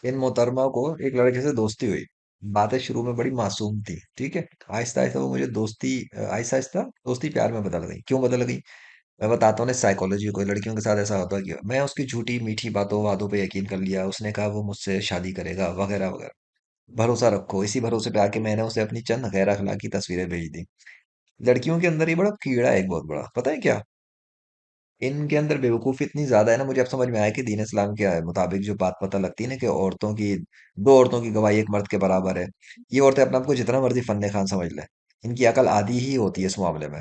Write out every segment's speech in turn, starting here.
इन मोहतरमा को एक लड़के से दोस्ती हुई। बातें शुरू में बड़ी मासूम थी, ठीक है। आहिस्ता आहिस्ता वो मुझे आहिस्ता आहिस्ता दोस्ती प्यार में बदल गई। क्यों बदल गई? मैं बताता हूँ ना साइकोलॉजी को। लड़कियों के साथ ऐसा होता है कि मैं उसकी झूठी मीठी बातों वादों पे यकीन कर लिया। उसने कहा वो मुझसे शादी करेगा वगैरह वगैरह। भरोसा रखो, इसी भरोसे पे आके मैंने उसे अपनी चंद गैर अखलाकी तस्वीरें भेज दी। लड़कियों के अंदर ये बड़ा कीड़ा है, एक बहुत बड़ा, पता है क्या? इनके अंदर बेवकूफ़ी इतनी ज़्यादा है ना, मुझे अब समझ में आया कि दीन इस्लाम के मुताबिक जो बात पता लगती है ना कि औरतों की, दो औरतों की गवाही एक मर्द के बराबर है। ये औरतें अपने आप को जितना मर्जी फन्ने खान समझ ले, इनकी अकल आधी ही होती है इस मामले में।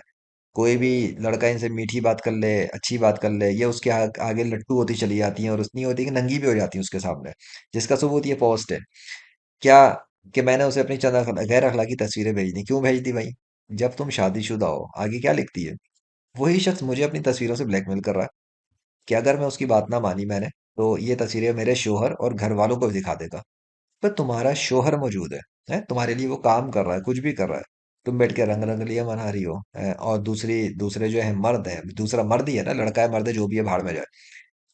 कोई भी लड़का इनसे मीठी बात कर ले, अच्छी बात कर ले, ये उसके आगे लट्टू होती चली जाती हैं और इतनी होती है कि नंगी भी हो जाती है उसके सामने। जिसका सबूत ये पोस्ट है। क्या? कि मैंने उसे अपनी चंद गैर अखलाकी तस्वीरें भेज दी। क्यों भेज दी भाई? जब तुम शादीशुदा हो, आगे क्या लिखती है? वही शख्स मुझे अपनी तस्वीरों से ब्लैकमेल कर रहा है कि अगर मैं उसकी बात ना मानी मैंने, तो ये तस्वीरें मेरे शोहर और घर वालों को भी दिखा देगा। पर तुम्हारा शोहर मौजूद है, तुम्हारे लिए वो काम कर रहा है, कुछ भी कर रहा है। तुम बैठ के रंग रंगलियां मना रही हो, और दूसरे जो है मर्द है, दूसरा मर्द ही है ना, लड़का है मर्द है जो भी है भाड़ में जाए।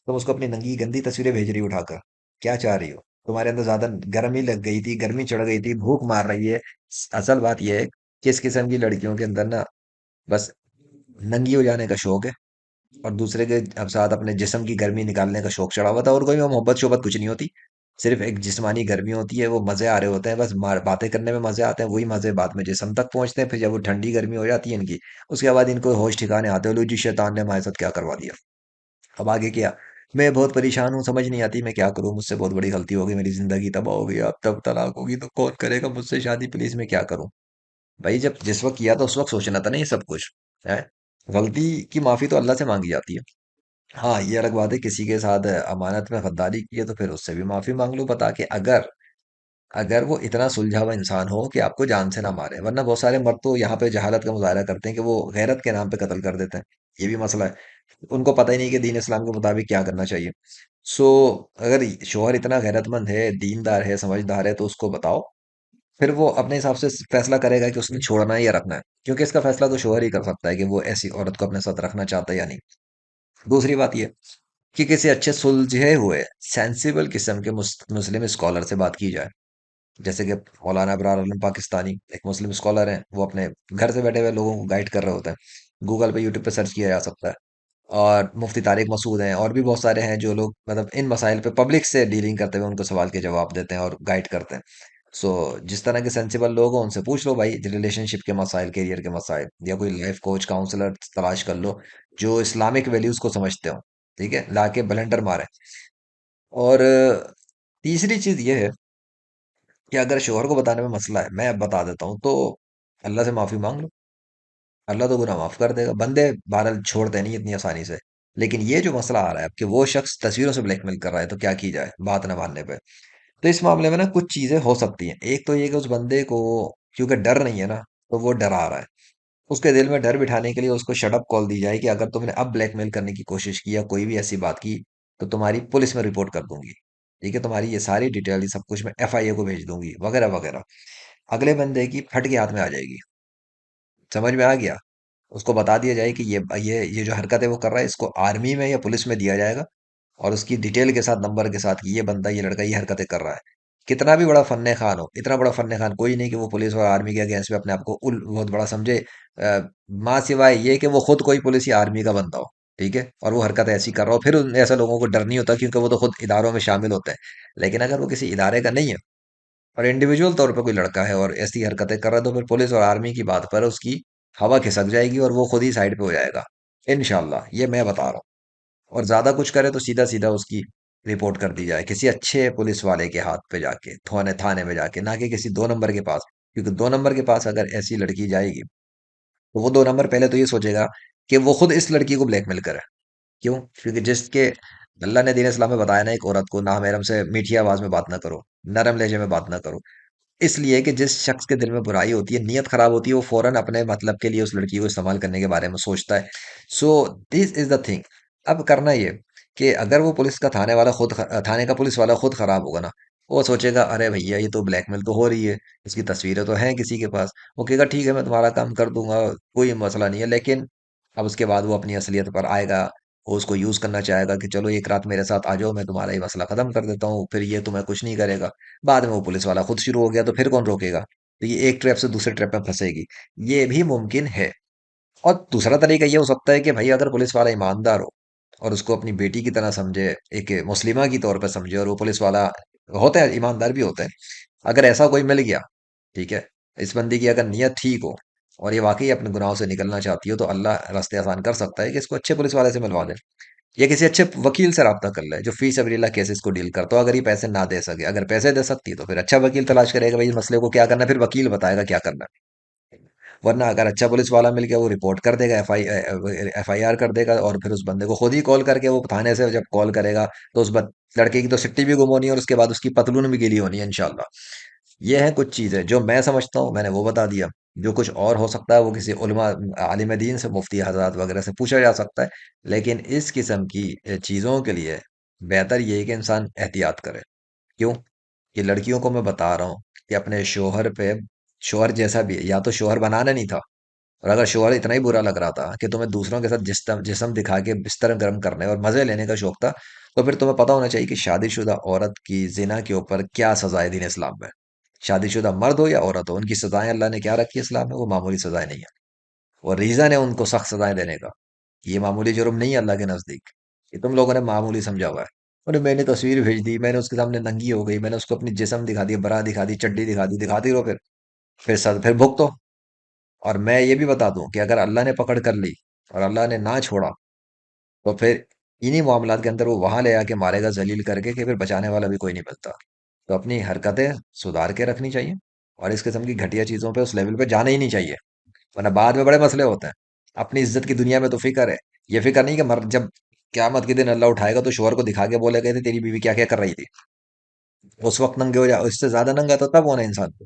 तुम उसको अपनी नंगी गंदी तस्वीरें भेज रही हो उठाकर। क्या चाह रही हो? तुम्हारे अंदर ज्यादा गर्मी लग गई थी, गर्मी चढ़ गई थी, भूख मार रही है। असल बात यह है कि इस किस्म की लड़कियों के अंदर ना, बस नंगी हो जाने का शौक है और दूसरे के अब साथ अपने जिस्म की गर्मी निकालने का शौक चढ़ा हुआ था। और कोई मोहब्बत शोबत कुछ नहीं होती। सिर्फ एक जिस्मानी गर्मी होती है, वो मजे आ रहे होते हैं, बस बातें करने में मजे आते हैं। वही मजे बाद में जिस्म तक पहुंचते हैं। फिर जब वो ठंडी गर्मी हो जाती है इनकी, उसके बाद इनको होश ठिकाने आते हैं, लो जी शैतान ने हमारे साथ क्या करवा दिया। अब आगे क्या? मैं बहुत परेशान हूँ, समझ नहीं आती मैं क्या करूँ। मुझसे बहुत बड़ी गलती हो गई, मेरी जिंदगी तबाह हो गई। अब तब तलाक होगी तो कौन करेगा मुझसे शादी, प्लीज मैं क्या करूँ? भाई जब जिस वक्त किया था उस वक्त सोचना था ना ये सब कुछ है। गलती की माफी तो अल्लाह से मांगी जाती है। हाँ, ये अलग बात है किसी के साथ अमानत में गद्दारी की है तो फिर उससे भी माफी मांग लो, बता के। अगर अगर वो इतना सुलझा हुआ इंसान हो कि आपको जान से ना मारे। वरना बहुत सारे मर्द तो यहाँ पे जहालत का मुजाहरा करते हैं कि वो गैरत के नाम पे कत्ल कर देते हैं। ये भी मसला है। उनको पता ही नहीं कि दीन इस्लाम के मुताबिक क्या करना चाहिए। सो अगर शोहर इतना गैरतमंद है, दीनदार है, समझदार है, तो उसको बताओ। फिर वो अपने हिसाब से फैसला करेगा कि उसने छोड़ना है या रखना है। क्योंकि इसका फैसला तो शोहर ही कर सकता है कि वो ऐसी औरत को अपने साथ रखना चाहता है या नहीं। दूसरी बात ये कि किसी अच्छे सुलझे हुए सेंसिबल किस्म के मुस्लिम स्कॉलर से बात की जाए। जैसे कि मौलाना अबरार आलम पाकिस्तानी एक मुस्लिम स्कॉलर हैं, वो अपने घर से बैठे हुए लोगों को गाइड कर रहे होते हैं। गूगल पे, यूट्यूब पे सर्च किया जा सकता है। और मुफ्ती तारिक मसूद हैं, और भी बहुत सारे हैं जो लोग मतलब इन मसाइल पे पब्लिक से डीलिंग करते हुए उनको सवाल के जवाब देते हैं और गाइड करते हैं। सो जिस तरह के सेंसिबल लोग हो उनसे पूछ लो भाई, रिलेशनशिप के मसाइल, करियर के मसाइल, या कोई लाइफ कोच काउंसलर तलाश कर लो जो इस्लामिक वैल्यूज को समझते हो। ठीक है, लाके ब्लेंडर मारे। और तीसरी चीज ये है कि अगर शोहर को बताने में मसला है, मैं अब बता देता हूँ, तो अल्लाह से माफी मांग लो। अल्लाह तो गुनाह माफ कर देगा। बंदे बहरहाल छोड़ते नहीं इतनी आसानी से। लेकिन ये जो मसला आ रहा है अब कि वो शख्स तस्वीरों से ब्लैकमेल कर रहा है, तो क्या की जाए बात ना मानने पे? तो इस मामले में ना कुछ चीजें हो सकती हैं। एक तो ये कि उस बंदे को, क्योंकि डर नहीं है ना, तो वो डरा रहा है। उसके दिल में डर बिठाने के लिए उसको शट अप कॉल दी जाए कि अगर तुमने अब ब्लैकमेल करने की कोशिश की या कोई भी ऐसी बात की, तो तुम्हारी पुलिस में रिपोर्ट कर दूंगी। ठीक है, तुम्हारी ये सारी डिटेल, ये सब कुछ मैं एफआईए को भेज दूंगी वगैरह वगैरह। अगले बंदे की फट के हाथ में आ जाएगी। समझ में आ गया? उसको बता दिया जाए कि ये जो हरकत है वो कर रहा है, इसको आर्मी में या पुलिस में दिया जाएगा। और उसकी डिटेल के साथ, नंबर के साथ, कि ये बंदा, ये लड़का ये हरकतें कर रहा है। कितना भी बड़ा फन्ने खान हो, इतना बड़ा फन्ने खान कोई नहीं कि वो पुलिस और आर्मी के अगेंस्ट में अपने आप को बहुत बड़ा समझे। माँ सिवाय ये कि वो खुद कोई पुलिस या आर्मी का बंदा हो। ठीक है, और वो हरकत ऐसी कर रहा हो, फिर उन ऐसे लोगों को डर नहीं होता क्योंकि वो तो खुद इदारों में शामिल होते हैं। लेकिन अगर वो किसी इदारे का नहीं है और इंडिविजुअल तौर पे कोई लड़का है और ऐसी हरकतें कर रहा है, तो फिर पुलिस और आर्मी की बात पर उसकी हवा खिसक जाएगी और वो खुद ही साइड पे हो जाएगा। इंशाल्लाह, ये मैं बता रहा हूँ। और ज्यादा कुछ करे तो सीधा सीधा उसकी रिपोर्ट कर दी जाए किसी अच्छे पुलिस वाले के हाथ पे जाके, थाने थाने में जाके, ना कि किसी दो नंबर के पास। क्योंकि दो नंबर के पास अगर ऐसी लड़की जाएगी, तो वो दो नंबर पहले तो ये सोचेगा कि वो खुद इस लड़की को ब्लैकमेल करे। क्यों? क्योंकि जिसके अल्लाह ने दीन इस्लाम में बताया ना, एक औरत को ना महरम से मीठी आवाज में बात ना करो, नरम लहजे में बात ना करो। इसलिए कि जिस शख्स के दिल में बुराई होती है, नियत खराब होती है, वो फौरन अपने मतलब के लिए उस लड़की को इस्तेमाल करने के बारे में सोचता है। So this is the thing. अब करना ये कि अगर वो पुलिस का थाने का पुलिस वाला खुद खराब होगा ना, वो सोचेगा अरे भैया ये तो ब्लैकमेल तो हो रही है, इसकी तस्वीरें तो हैं किसी के पास। वो कहेगा ठीक है मैं तुम्हारा काम कर दूंगा, कोई मसला नहीं है। लेकिन अब उसके बाद वो अपनी असलियत पर आएगा। वो उसको यूज करना चाहेगा कि चलो एक रात मेरे साथ आ जाओ, मैं तुम्हारा ये मसला खत्म कर देता हूँ, फिर ये तुम्हें कुछ नहीं करेगा। बाद में वो पुलिस वाला खुद शुरू हो गया तो फिर कौन रोकेगा? तो ये एक ट्रैप से दूसरे ट्रैप में फंसेगी। ये भी मुमकिन है। और दूसरा तरीका ये हो सकता है कि भाई अगर पुलिस वाला ईमानदार हो और उसको अपनी बेटी की तरह समझे, एक मुस्लिमा की तौर पर समझे, और वो पुलिस वाला होते हैं, ईमानदार भी होते हैं, अगर ऐसा कोई मिल गया, ठीक है, इस बंदी की अगर नीयत ठीक हो और ये वाकई अपने गुनाहों से निकलना चाहती हो, तो अल्लाह रास्ते आसान कर सकता है कि इसको अच्छे पुलिस वाले से मिलवा दे, या किसी अच्छे वकील से रब्ता कर ले जो फी सबरीला केसेस को डील करता हो। अगर ये पैसे ना दे सके, अगर पैसे दे सकती है तो फिर अच्छा वकील तलाश करेगा, भाई इस मसले को क्या करना है, फिर वकील बताएगा क्या करना है। वरना अगर अच्छा पुलिस वाला मिल गया, वो रिपोर्ट कर देगा, एफआईआर कर देगा, और फिर उस बंदे को खुद ही कॉल करके, वो थाने से जब कॉल करेगा, तो लड़के की तो सिट्टी भी गुम होनी है और उसके बाद उसकी पतलून भी गीली होनी है इंशाल्लाह। ये है कुछ चीजें जो मैं समझता हूँ, मैंने वो बता दिया। जो कुछ और हो सकता है वो किसी उलमा, आलिम दीन से, मुफ्ती हजरात वगैरह से पूछा जा सकता है। लेकिन इस किस्म की चीजों के लिए बेहतर ये है कि इंसान एहतियात करे। क्यों? कि लड़कियों को मैं बता रहा हूँ कि अपने शोहर पे, शोहर जैसा भी है, या तो शोहर बनाना नहीं था, और अगर शोहर इतना ही बुरा लग रहा था कि तुम्हें दूसरों के साथ जिस्म जिस्म दिखा के बिस्तर गर्म करने और मजे लेने का शौक था, तो फिर तुम्हें पता होना चाहिए कि शादीशुदा औरत की जिना के ऊपर क्या सजाए दीन इस्लाम में। शादीशुदा मर्द हो या औरत हो, उनकी सजाएं अल्लाह ने क्या रखी है इस्लाम में, वो मामूली सजाएं नहीं है। और रीजन है उनको सख्त सजाएं देने का। ये मामूली जुर्म नहीं है अल्लाह के नजदीक। ये तुम लोगों ने मामूली समझा हुआ है। और मैंने तस्वीर भेज दी, मैंने उसके सामने नंगी हो गई, मैंने उसको अपनी जिस्म दिखा दी, बरा दिखा दी, चड्डी दिखा दी, दिखाती रहो फिर भुगतो। और मैं ये भी बता दूं कि अगर अल्लाह ने पकड़ कर ली और अल्लाह ने ना छोड़ा, तो फिर इन्हीं मामलात के अंदर वो वहां ले आके मारेगा जलील करके, कि फिर बचाने वाला भी कोई नहीं मिलता। तो अपनी हरकतें सुधार के रखनी चाहिए, और इस किस्म की घटिया चीजों पे, उस लेवल पे जाना ही नहीं चाहिए, वरना बाद में बड़े मसले होते हैं। अपनी इज्जत की दुनिया में तो फिक्र है। ये फिक्र नहीं कि मर जब क्यामत के दिन अल्लाह उठाएगा तो शोहर को दिखा के बोले गए थे तेरी बीवी क्या क्या कर रही थी, उस वक्त नंगे हो जाओ, इससे ज्यादा नंगा तो तब होना इंसान को।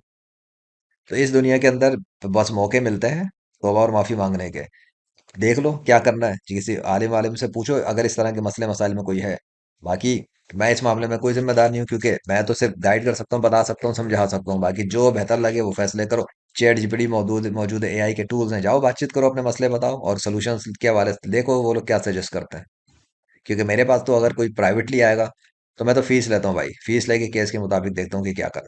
तो इस दुनिया के अंदर बस मौके मिलते हैं तौबा और माफी मांगने के। देख लो क्या करना है, किसी आलिम वालिम से पूछो अगर इस तरह के मसले मसाइल में कोई है। बाकी मैं इस मामले में कोई जिम्मेदार नहीं हूँ, क्योंकि मैं तो सिर्फ गाइड कर सकता हूँ, बता सकता हूँ, समझा सकता हूँ। बाकी जो बेहतर लगे वो फैसले करो। चैट जीपीटी मौजूद मौजूद एआई के टूल्स हैं, जाओ बातचीत करो, अपने मसले बताओ, और सोल्यूशंस के हवाले से देखो वो लोग क्या सजेस्ट करते हैं। क्योंकि मेरे पास तो अगर कोई प्राइवेटली आएगा तो मैं तो फीस लेता हूँ भाई, फीस लेके केस के मुताबिक देखता हूँ कि क्या करना है।